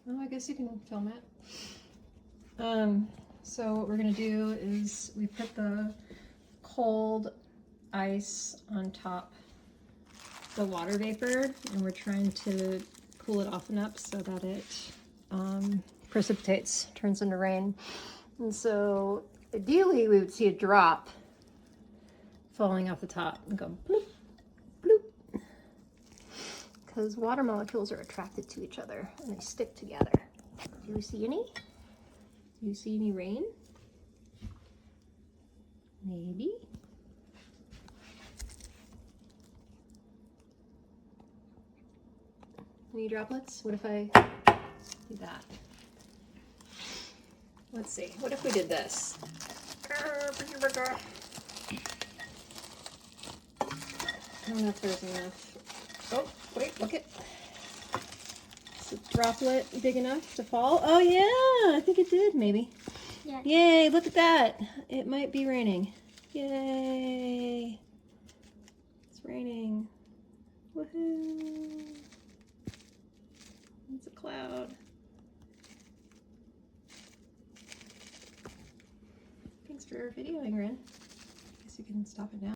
Oh, I guess you can film it. So what we're gonna do is we put the cold ice on top the water vapor, and we're trying to cool it off enough so that it precipitates, turns into rain. And so ideally we would see a drop falling off the top and go bloop, bloop. Because water molecules are attracted to each other and they stick together. Do you see any? Do you see any rain? Maybe. Any droplets? What if I do that? Let's see. What if we did this? I don't know if there's enough. Oh, wait, look it. Is the droplet big enough to fall? Oh yeah, I think it did, maybe. Yeah. Yay, look at that. It might be raining. Yay. It's raining. Woohoo. It's a cloud. Thanks for videoing, Ren. Guess you can stop it now.